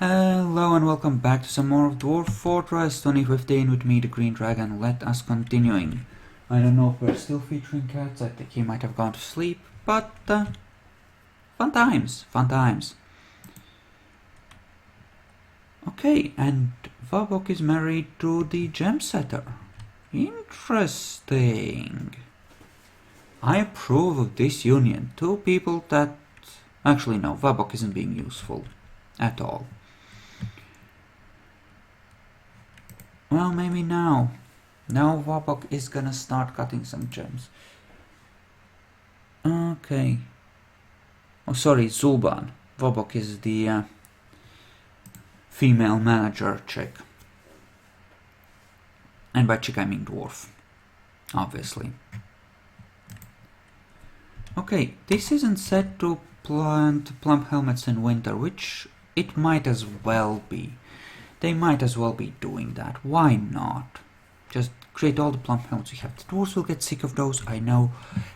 Hello and welcome back to some more of Dwarf Fortress 2015 with me, the Green Dragon. Let us continuing. I don't know if we're still featuring cats. I think he might have gone to sleep, but fun times, fun times. Okay, and Vabok is married to the gem setter. Interesting. I approve of this union. Two people that... Actually no, Vabok isn't being useful at all. Well, maybe now. Now Vabok is gonna start cutting some gems. Okay. Oh, sorry, Zulban. Vabok is the female manager chick. And by chick I mean dwarf. Obviously. Okay, this isn't set to plant plum helmets in winter, which it might as well be. They might as well be doing that. Why not? Just create all the plum helmets we have. The dwarves will get sick of those, I know.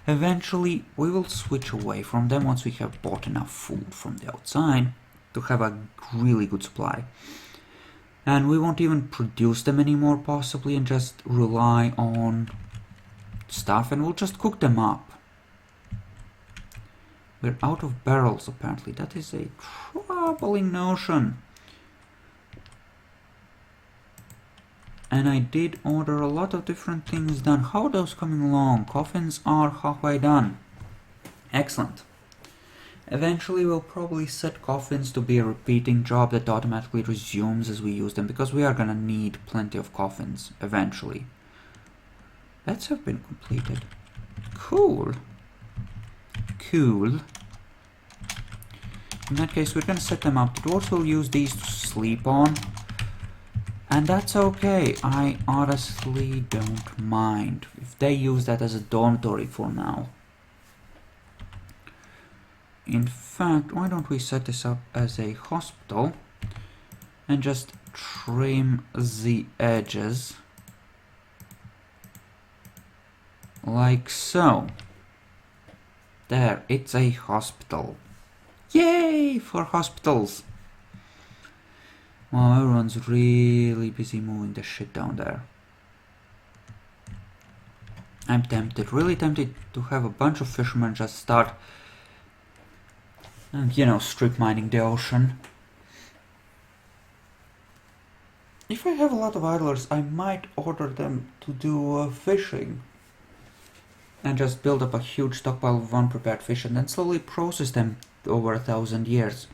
Eventually, we will switch away from them once we have bought enough food from the outside to have a really good supply. And we won't even produce them anymore, possibly, and just rely on stuff, and we'll just cook them up. We're out of barrels, apparently. That is a troubling notion. And I did order a lot of different things done. How are those coming along? Coffins are halfway done. Excellent. Eventually we'll probably set coffins to be a repeating job that automatically resumes as we use them, because we are gonna need plenty of coffins eventually. Let's have been completed. Cool. Cool. In that case, we're gonna set them up. The dwarves will use these to sleep on. And that's okay, I honestly don't mind if they use that as a dormitory for now. In fact, why don't we set this up as a hospital and just trim the edges like so. There, it's a hospital. Yay for hospitals! Wow, everyone's really busy moving the shit down there. I'm tempted, really tempted to have a bunch of fishermen just start, you know, strip mining the ocean. If I have a lot of idlers, I might order them to do fishing. And just build up a huge stockpile of unprepared fish and then slowly process them over 1,000 years.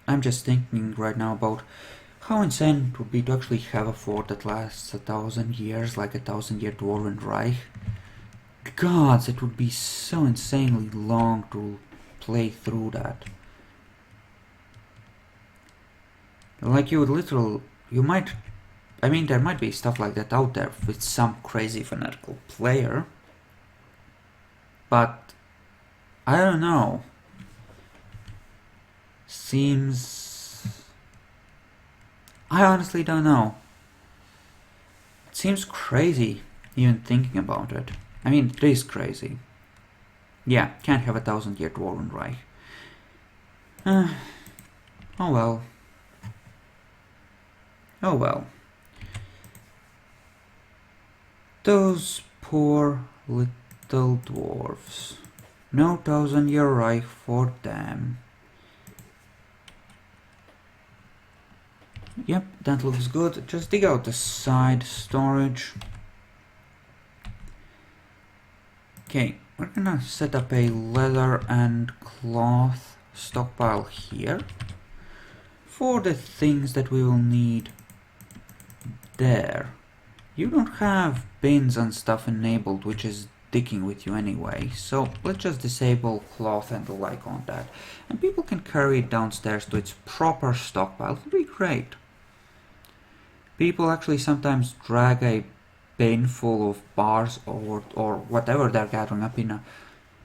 I'm just thinking right now about how insane it would be to actually have a fort that lasts 1,000 years, like a 1,000-year Dwarven Reich. Gods, it would be so insanely long to play through that. Like you would literally, you might, I mean there might be stuff like that out there with some crazy fanatical player. But, I don't know. Seems... I honestly don't know. It seems crazy, even thinking about it. I mean, it is crazy. Yeah, can't have a 1,000-year Dwarven Reich. Oh well. Oh well. Those poor little dwarves. No 1,000-year Reich for them. Yep, that looks good. Just dig out the side storage. Okay, we're gonna set up a leather and cloth stockpile here for the things that we will need there. You don't have bins and stuff enabled, which is dicking with you anyway, so let's just disable cloth and the like on that. And people can carry it downstairs to its proper stockpile. It'll be great. People actually sometimes drag a bin full of bars or whatever they're gathering up in a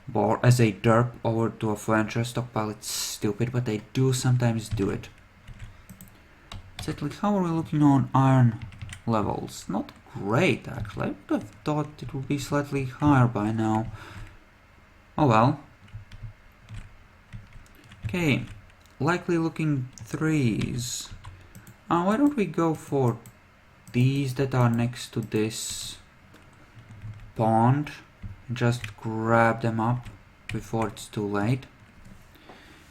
bar as a derp over to a furniture stockpile. It's stupid, but they do sometimes do it. Exactly, how are we looking on iron levels? Not great, actually. I would have thought it would be slightly higher by now. Oh well. Okay, likely looking threes. Why don't we go for these that are next to this pond? Just grab them up before it's too late.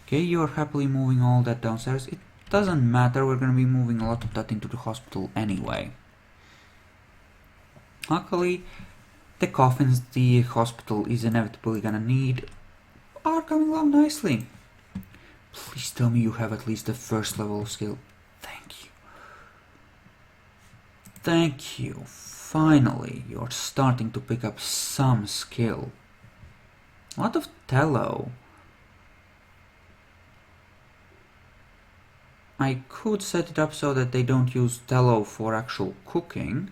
Okay, you're happily moving all that downstairs. It doesn't matter, we're gonna be moving a lot of that into the hospital anyway. Luckily, the coffins the hospital is inevitably gonna need are coming along nicely. Please tell me you have at least the first level of skill. Thank you. Thank you. Finally, you're starting to pick up some skill. A lot of tallow. I could set it up so that they don't use tallow for actual cooking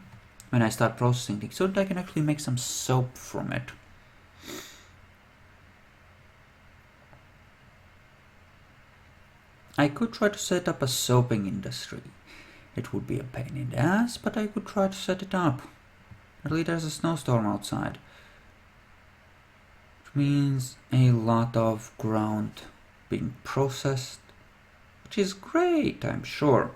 when I start processing things, so that I can actually make some soap from it. I could try to set up a soaping industry. It would be a pain in the ass, but I could try to set it up. Really, there's a snowstorm outside, which means a lot of ground being processed, which is great, I'm sure.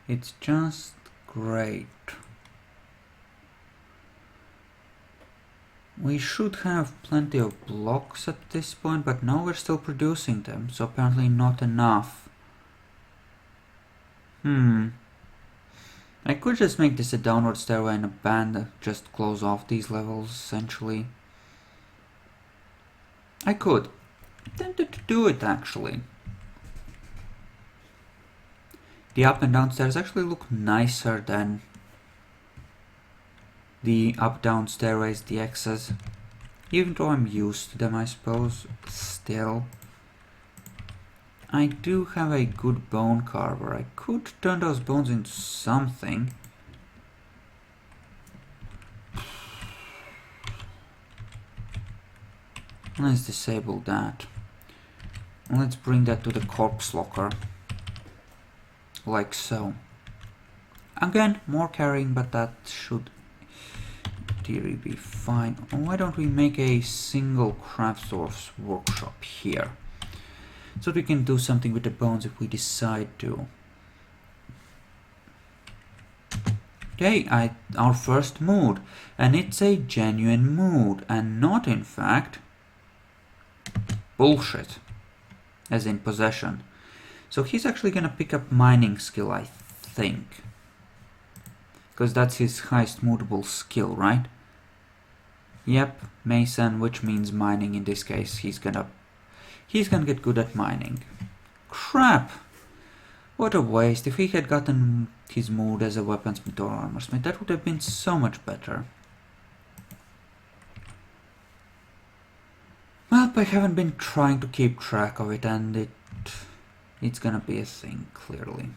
It's just great. We should have plenty of blocks at this point, but now we're still producing them, so apparently not enough. I could just make this a downward stairway and a band that just close off these levels, essentially. I could. Tempted to do it, actually. The up and down stairs actually look nicer than the up-down stairways, the X's. Even though I'm used to them, I suppose, still. I do have a good bone carver. I could turn those bones into something. Let's disable that. Let's bring that to the corpse locker. Like so. Again, more carrying, but that should in theory be fine. Why don't we make a single craftsdwarf's workshop here? So we can do something with the bones if we decide to. Okay, our first mood. And it's a genuine mood, and not in fact bullshit. As in possession. So he's actually gonna pick up mining skill, I think. Because that's his highest moodable skill, right? Yep, Mason, which means mining in this case. He's gonna get good at mining. Crap! What a waste. If he had gotten his mood as a weaponsmith or armorsmith, that would have been so much better. Well, I haven't been trying to keep track of it, and it's gonna be a thing, clearly.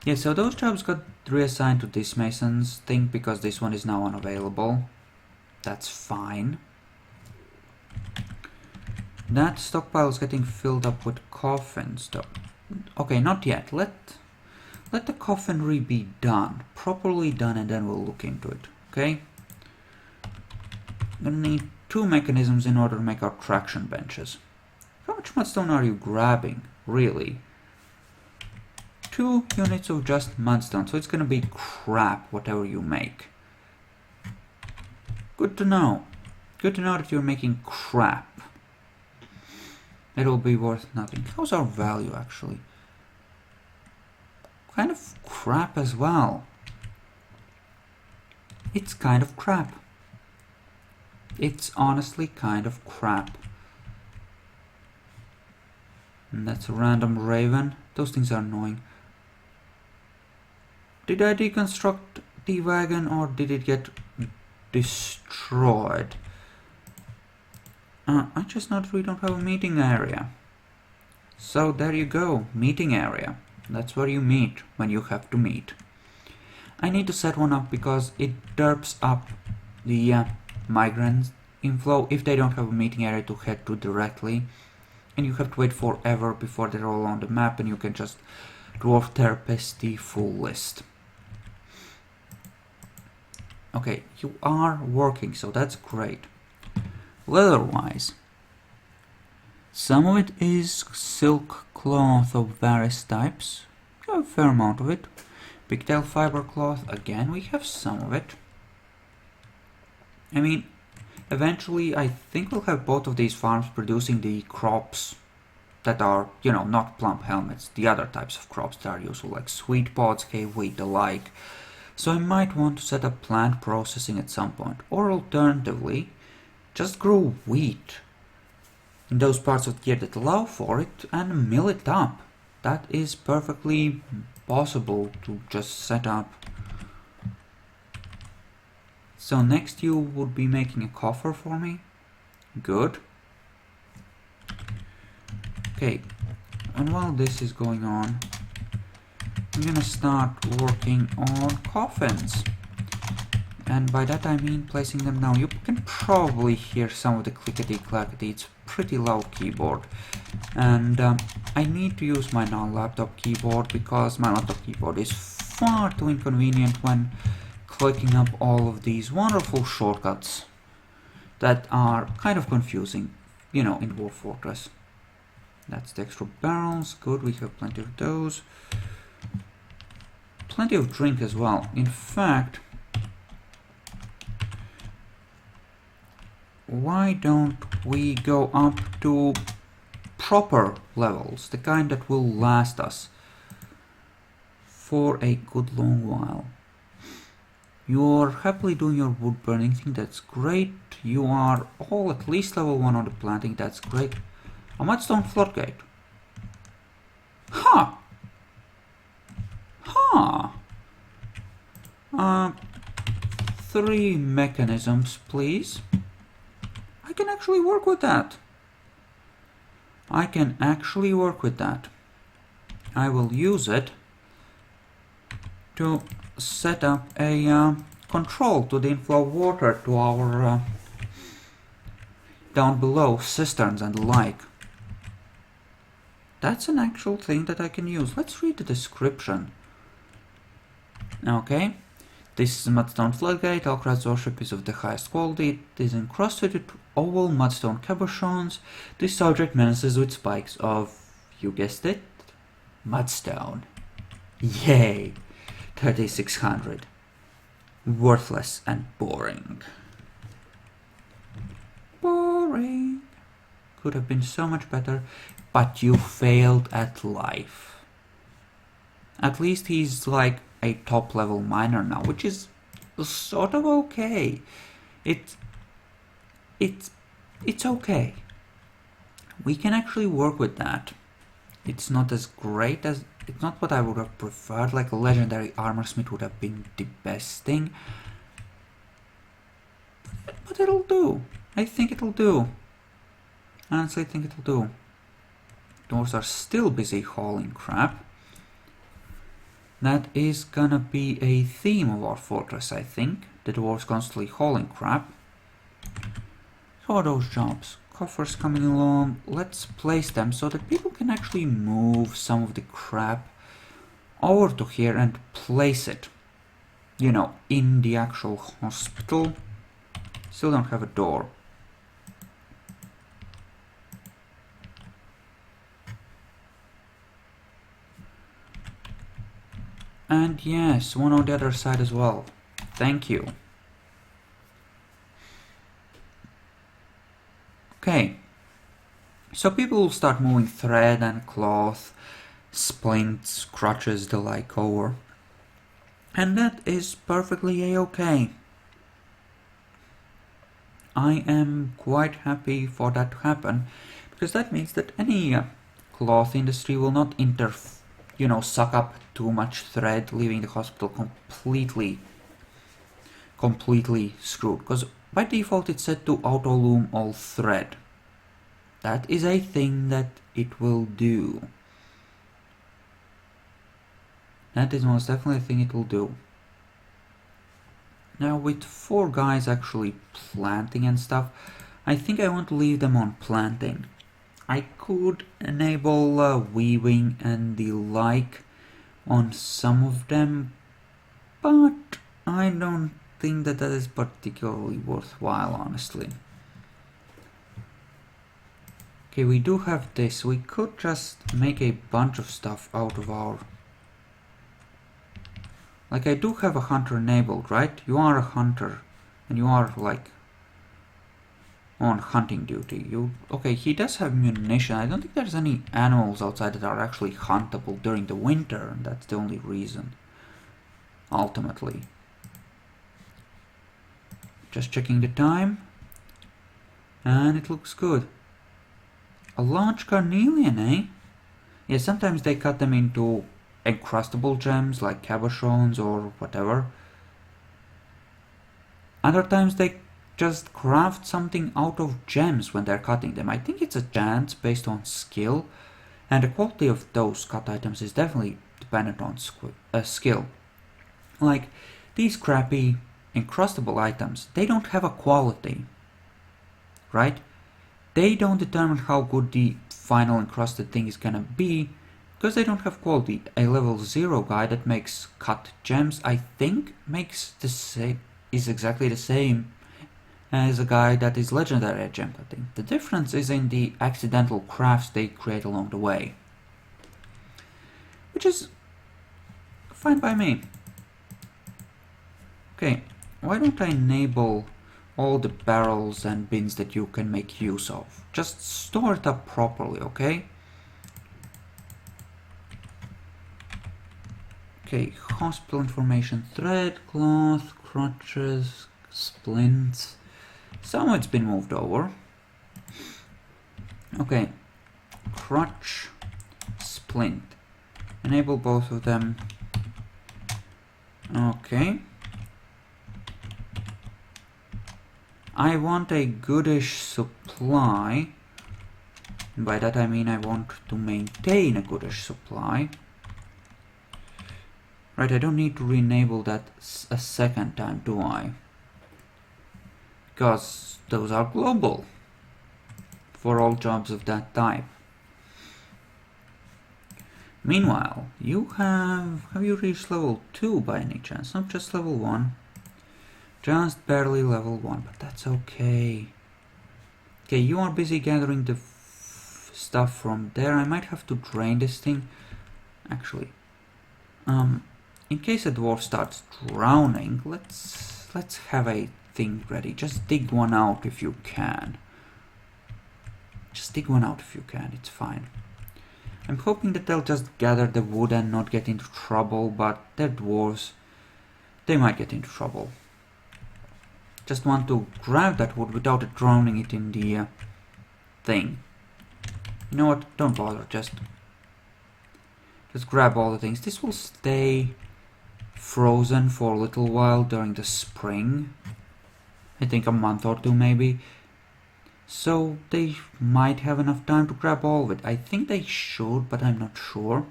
Yeah, so those jobs got reassigned to this mason's thing because this one is now unavailable. That's fine. That stockpile is getting filled up with coffins, though. Okay, not yet. Let the coffinry be done, properly done, and then we'll look into it. Okay. I'm gonna need 2 mechanisms in order to make our traction benches. How much mudstone are you grabbing, really? 2 units of just mudstone, so it's gonna be crap whatever you make. Good to know. Good to know that you're making crap. It'll be worth nothing. How's our value, actually? Kind of crap as well. It's kind of crap. It's honestly kind of crap. And that's a random raven. Those things are annoying. Did I deconstruct the wagon or did it get destroyed? I just noticed we don't have a meeting area. So there you go, meeting area. That's where you meet when you have to meet. I need to set one up because it derps up the migrants inflow if they don't have a meeting area to head to directly. And you have to wait forever before they're all on the map, and you can just dwarf therapist the full list. Okay, you are working, so that's great. leather-wise, some of it is silk cloth of various types, a fair amount of it. Pigtail fiber cloth, again we have some of it. I mean, eventually I think we'll have both of these farms producing the crops that are, you know, not plump helmets, the other types of crops that are useful, like sweet pods, hay, wheat, the like. So I might want to set up plant processing at some point, or alternatively, just grow wheat in those parts of the year that allow for it and mill it up. That is perfectly possible to just set up. So next you would be making a coffer for me. Good. Okay, and while this is going on, I'm gonna start working on coffins. And by that I mean placing them down. You can probably hear some of the clickety-clackety. It's pretty loud keyboard. And I need to use my non-laptop keyboard because my laptop keyboard is far too inconvenient when clicking up all of these wonderful shortcuts that are kind of confusing, you know, in Dwarf Fortress. That's the extra barrels. Good, we have plenty of those. Plenty of drink as well. In fact, why don't we go up to proper levels, the kind that will last us for a good long while. You're happily doing your wood burning thing, that's great. You are all at least level 1 on the planting, that's great. A mudstone floodgate. Ha! Ha! 3 mechanisms, please. I can actually work with that. I can actually work with that. I will use it to set up a control to the inflow of water to our down below cisterns and the like. That's an actual thing that I can use. Let's read the description. Okay. This is a mudstone floodgate. Alcrad's worship is of the highest quality. It is encrusted with oval mudstone cabochons. This subject menaces with spikes of, you guessed it, mudstone. Yay! 3600. Worthless and boring. Boring. Could have been so much better, but you failed at life. At least he's like a top level miner now, which is sort of okay. It's okay. We can actually work with that. It's not as great as, it's not what I would have preferred, like a legendary armorsmith would have been the best thing. But it'll do. I think it'll do. Honestly, I think it'll do. Dwarves are still busy hauling crap. That is gonna be a theme of our fortress, I think. The dwarves constantly hauling crap. How are those jobs? Coffers coming along. Let's place them so that people can actually move some of the crap over to here and place it, you know, in the actual hospital. Still don't have a door. And yes, one on the other side as well. Thank you. Okay. So people will start moving thread and cloth, splints, crutches, the like over. And that is perfectly a-okay. I am quite happy for that to happen, because that means that any cloth industry will not suck up too much thread, leaving the hospital completely screwed. Because by default it's set to auto loom all thread. That is a thing that it will do. That is most definitely a thing it will do. Now with 4 guys actually planting and stuff, I think I want to leave them on planting. I could enable weaving and the like on some of them, but I don't think that is particularly worthwhile, honestly. Okay, we do have this. We could just make a bunch of stuff out of our... Like, I do have a hunter enabled, right? You are a hunter, and you are, like, on hunting duty. Okay, he does have munition. I don't think there's any animals outside that are actually huntable during the winter, and that's the only reason, ultimately. Just checking the time, and it looks good. A large carnelian, eh? Yeah, sometimes they cut them into encrustable gems like cabochons or whatever. Other times they just craft something out of gems when they're cutting them. I think it's a chance based on skill, and the quality of those cut items is definitely dependent on skill. Like, these crappy encrustable items, they don't have a quality, right? They don't determine how good the final encrusted thing is gonna be, because they don't have quality. A level 0 guy that makes cut gems, I think, is exactly the same as a guy that is legendary at gem cutting. The difference is in the accidental crafts they create along the way, which is fine by me. Okay, why don't I enable all the barrels and bins that you can make use of? Just store it up properly, okay? Okay, hospital information, thread, cloth, crutches, splints. Some of it's been moved over. Okay, crutch, splint. Enable both of them. Okay. I want a goodish supply. By that I mean I want to maintain a goodish supply. Right, I don't need to re-enable that a second time, do I? Because those are global for all jobs of that type. Meanwhile, you have you reached level 2 by any chance? Not just level 1. Just barely level 1, but that's okay. Okay, you are busy gathering the stuff from there. I might have to drain this thing. Actually, in case a dwarf starts drowning, let's have a thing ready. Just dig one out if you can. Just dig one out if you can, it's fine. I'm hoping that they'll just gather the wood and not get into trouble, but they're dwarves. They might get into trouble. Just want to grab that wood without it drowning it in the thing. You know what? Don't bother. Just grab all the things. This will stay frozen for a little while during the spring. I think a month or two maybe. So they might have enough time to grab all of it. I think they should, but I'm not sure.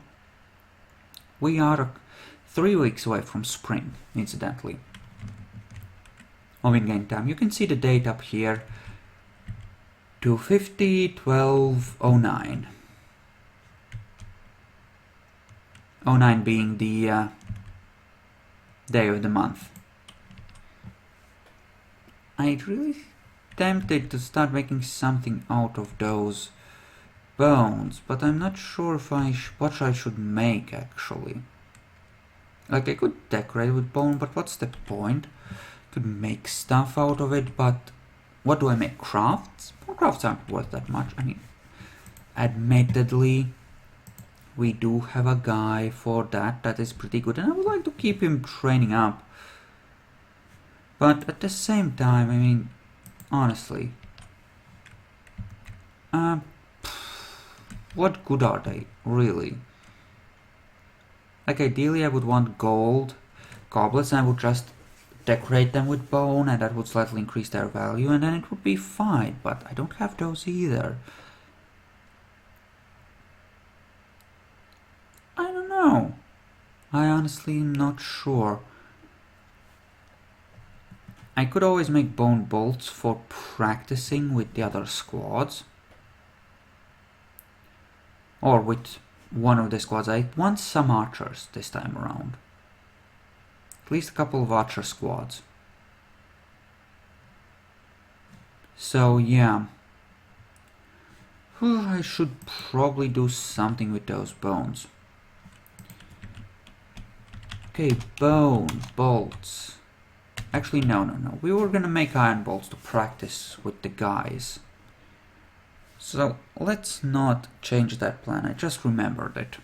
We are 3 weeks away from spring, incidentally, of in-game time. You can see the date up here. 250-12-09. 09 being the day of the month. I'm really tempted to start making something out of those bones, but I'm not sure if what I should make actually. Like, I could decorate with bone, but what's the point? Could make stuff out of it, but what do I make? Crafts? Well, crafts aren't worth that much. I mean, admittedly, we do have a guy for that is pretty good, and I would like to keep him training up. But at the same time, I mean, honestly, what good are they, really? Like, ideally I would want gold goblets, and I would just decorate them with bone, and that would slightly increase their value, and then it would be fine, but I don't have those either. I don't know. I honestly am not sure. I could always make bone bolts for practicing with the other squads. Or with one of the squads. I want some archers this time around. At least a couple of archer squads. So yeah. I should probably do something with those bones. Okay, bones, bolts. Actually, no. We were gonna make iron bolts to practice with the guys. So, let's not change that plan. I just remembered it.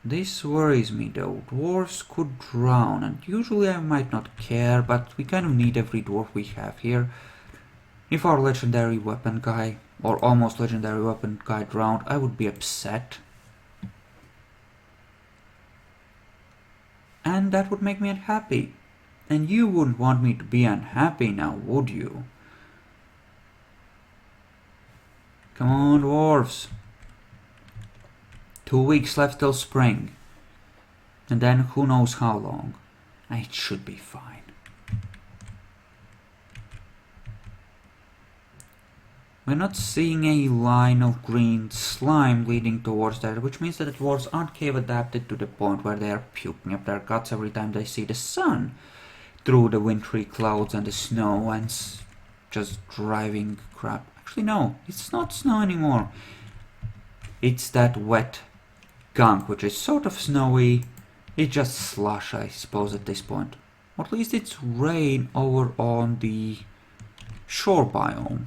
This worries me though. Dwarves could drown, and usually I might not care, but we kind of need every dwarf we have here. If our legendary weapon guy, or almost legendary weapon guy drowned, I would be upset. And that would make me unhappy. And you wouldn't want me to be unhappy now, would you? Come on, dwarves. 2 weeks left till spring. And then who knows how long. It should be fine. We're not seeing a line of green slime leading towards that, which means that the dwarves aren't cave adapted to the point where they are puking up their guts every time they see the sun through the wintry clouds and the snow and just driving crap. Actually, no, it's not snow anymore. It's that wet gunk, which is sort of snowy. It's just slush, I suppose, at this point. Or at least it's rain over on the shore biome.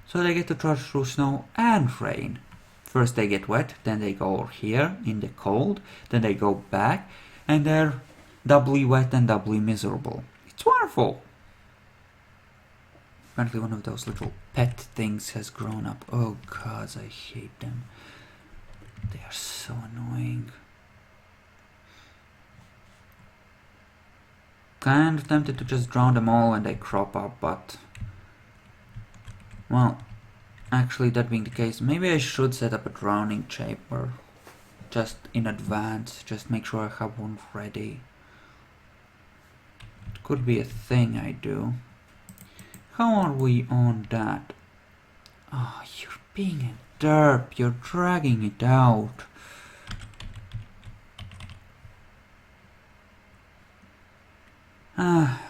So they get to trudge through snow and rain. First they get wet, then they go over here in the cold, then they go back, and they're doubly wet and doubly miserable. It's wonderful! Apparently one of those little pet things has grown up. Oh gods, I hate them. They are so annoying. Kind of tempted to just drown them all when they crop up, but... well, actually that being the case, maybe I should set up a drowning chamber. Just in advance, just make sure I have one ready. It could be a thing I do. How are we on that? Oh, you're being a derp, you're dragging it out.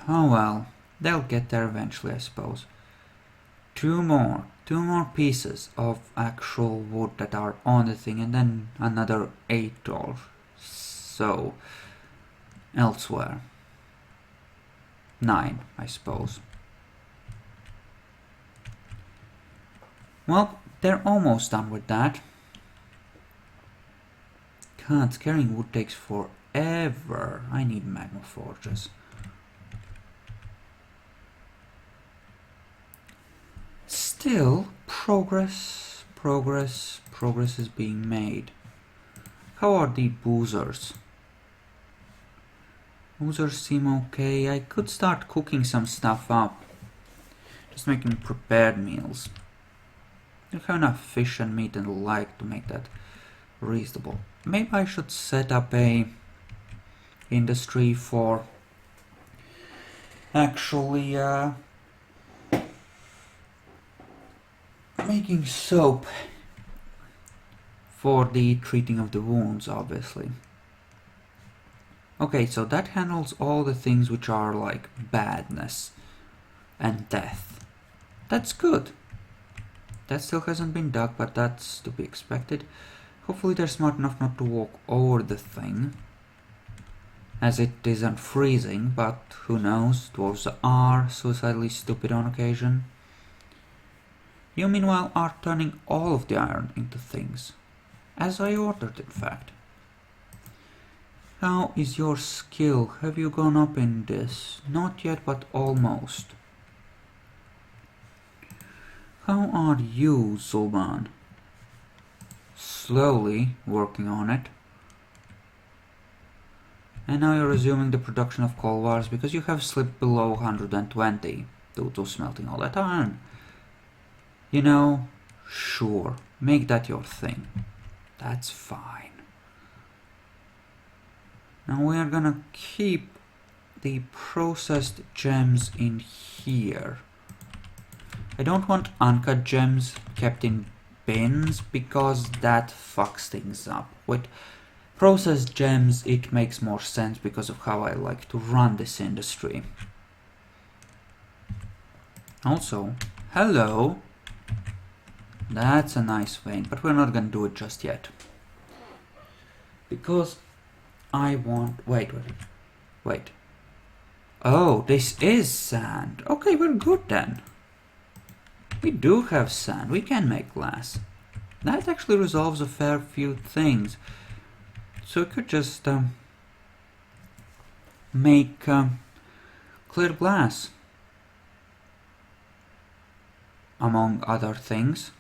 Oh well, they'll get there eventually, I suppose. Two more pieces of actual wood that are on the thing, and then another 8 or so elsewhere. 9, I suppose. Well, they're almost done with that. God, carrying wood takes forever. I need magma forges. Still, progress is being made. How are the boozers? Boozers seem okay. I could start cooking some stuff up. Just making prepared meals. I have enough fish and meat and the like to make that reasonable. Maybe I should set up a industry for actually making soap for the treating of the wounds, obviously. Okay, so that handles all the things which are like badness and death. That's good. That still hasn't been dug, but that's to be expected. Hopefully they're smart enough not to walk over the thing, as it isn't freezing, but who knows, dwarves are suicidally stupid on occasion. You meanwhile are turning all of the iron into things, as I ordered in fact. How is your skill? Have you gone up in this? Not yet, but almost. How are you, Zulban? Slowly working on it. And now you're resuming the production of coal bars because you have slipped below 120 due to smelting all that iron. You know, sure, make that your thing. That's fine. Now we are gonna keep the processed gems in here. I don't want uncut gems kept in bins because that fucks things up. With processed gems it makes more sense because of how I like to run this industry. Also, hello. That's a nice vein, but we're not gonna do it just yet. Because I want... Wait. Oh, this is sand. Okay, we're good then. We do have sand. We can make glass. That actually resolves a fair few things. So we could just make clear glass. Among other things.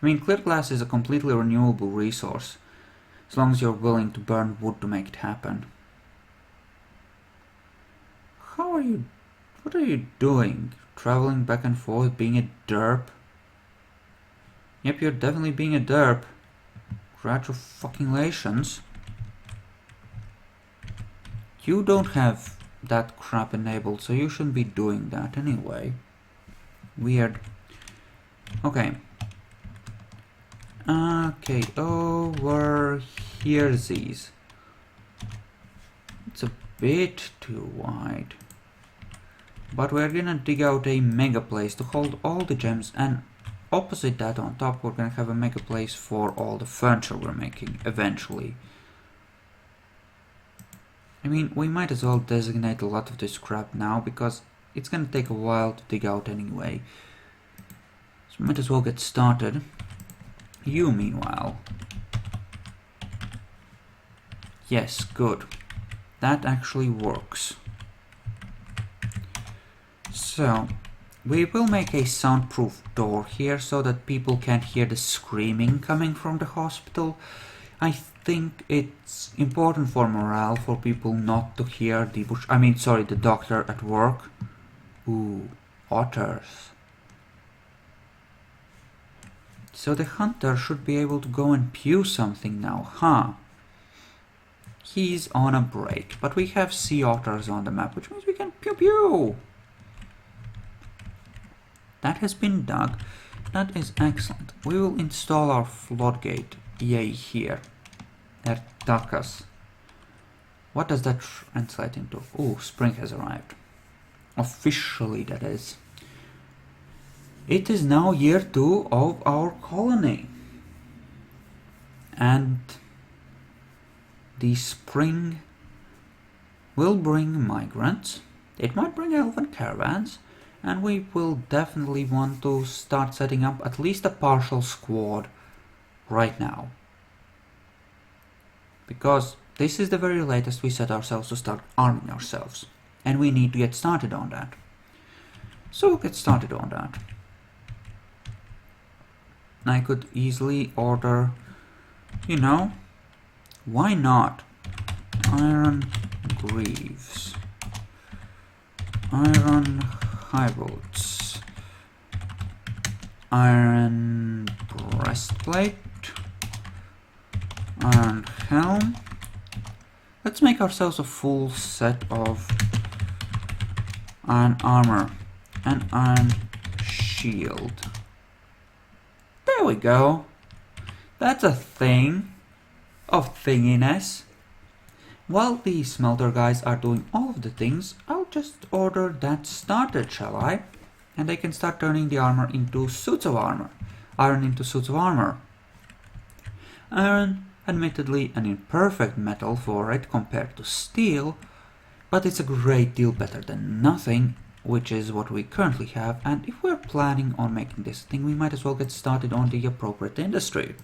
I mean, clear glass is a completely renewable resource. As long as you're willing to burn wood to make it happen. What are you doing? Traveling back and forth, being a derp? Yep, you're definitely being a derp. Congratulations. You don't have that crap enabled, so you shouldn't be doing that anyway. Weird. Okay. Okay, over here-sies. It's a bit too wide. But we're gonna dig out a mega place to hold all the gems, and opposite that on top we're gonna have a mega place for all the furniture we're making eventually. I mean, we might as well designate a lot of this crap now because it's gonna take a while to dig out anyway. So we might as well get started. You, meanwhile. Yes, good. That actually works. So, we will make a soundproof door here so that people can't hear the screaming coming from the hospital. I think it's important for morale for people not to hear the the doctor at work. Ooh, otters. So the hunter should be able to go and pew something now, huh? He's on a break, but we have sea otters on the map, which means we can pew pew! That has been dug. That is excellent. We will install our floodgate, yay, here. Ertakas. What does that translate into? Oh, spring has arrived. Officially, that is. It is now year 2 of our colony. And the spring will bring migrants. It might bring elven caravans. And we will definitely want to start setting up at least a partial squad right now. Because this is the very latest we set ourselves to start arming ourselves. And we need to get started on that. So we'll get started on that. I could easily order, you know, why not? Iron greaves. Iron high boots. Iron breastplate. Iron helm. Let's make ourselves a full set of iron armor and iron shield. There we go. That's a thing of thinginess. While the smelter guys are doing all of the things, I'll just order that started, shall I? And they can start turning the armor into suits of armor. Iron into suits of armor. Iron, admittedly an imperfect metal for it compared to steel, but it's a great deal better than nothing, which is what we currently have, and if we're planning on making this thing, we might as well get started on the appropriate industry.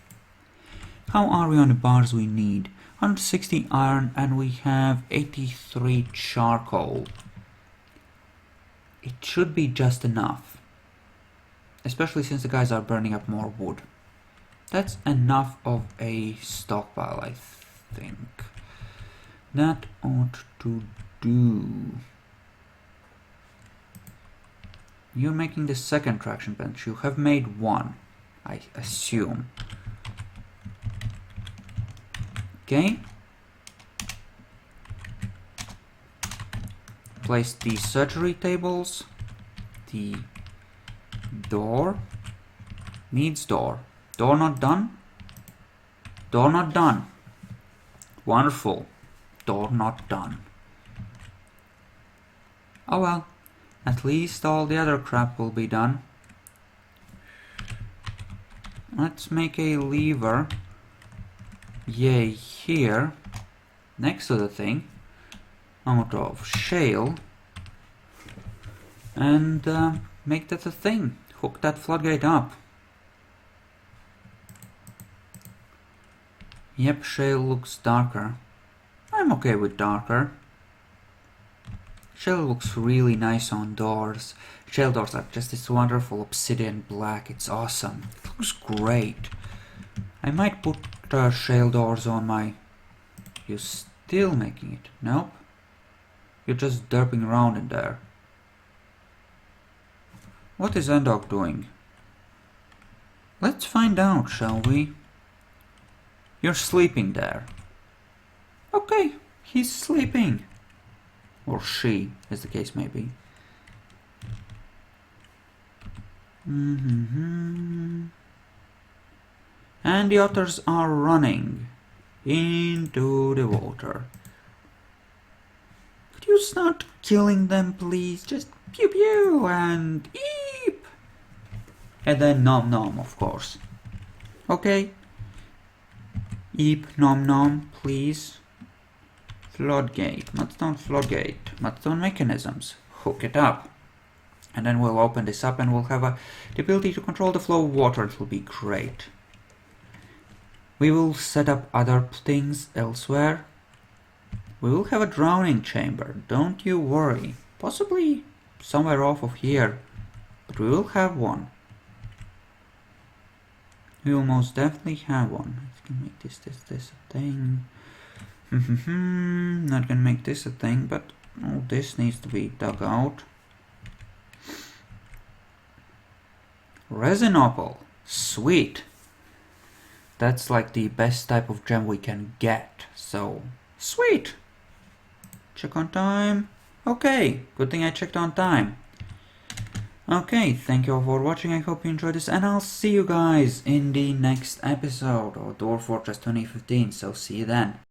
How are we on the bars we need? 160 iron and we have 83 charcoal. It should be just enough. Especially since the guys are burning up more wood. That's enough of a stockpile, I think. That ought to do. You're making the second traction bench. You have made one, I assume. Okay. Place the surgery tables. The door needs door. Door not done? Door not done. Wonderful. Door not done. Oh well. At least all the other crap will be done. Let's make a lever. Yay, here. Next to the thing. Out of shale. And make that a thing. Hook that floodgate up. Yep, shale looks darker. I'm okay with darker. Shale looks really nice on doors. Shale doors are just this wonderful obsidian black. It's awesome. It looks great. I might put shale doors on my... You're still making it. Nope. You're just derping around in there. What is Endog doing? Let's find out, shall we? You're sleeping there. Okay, he's sleeping. Or she, as the case may be. And the otters are running into the water. Could you start killing them, please? Just pew pew and eep. And then nom nom, of course. Okay. Eep nom nom, please. Floodgate, mudstone floodgate, mudstone mechanisms. Hook it up. And then we'll open this up and we'll have the ability to control the flow of water. It will be great. We will set up other things elsewhere. We will have a drowning chamber, don't you worry. Possibly somewhere off of here, but we will have one. We will most definitely have one. I can make this a thing. Not gonna make this a thing, but all this needs to be dug out. Resin opal, sweet. That's like the best type of gem we can get, so sweet. Check on time. Okay, good thing I checked on time. Okay, thank you all for watching. I hope you enjoyed this, and I'll see you guys in the next episode of Dwarf Fortress 2015. So see you then.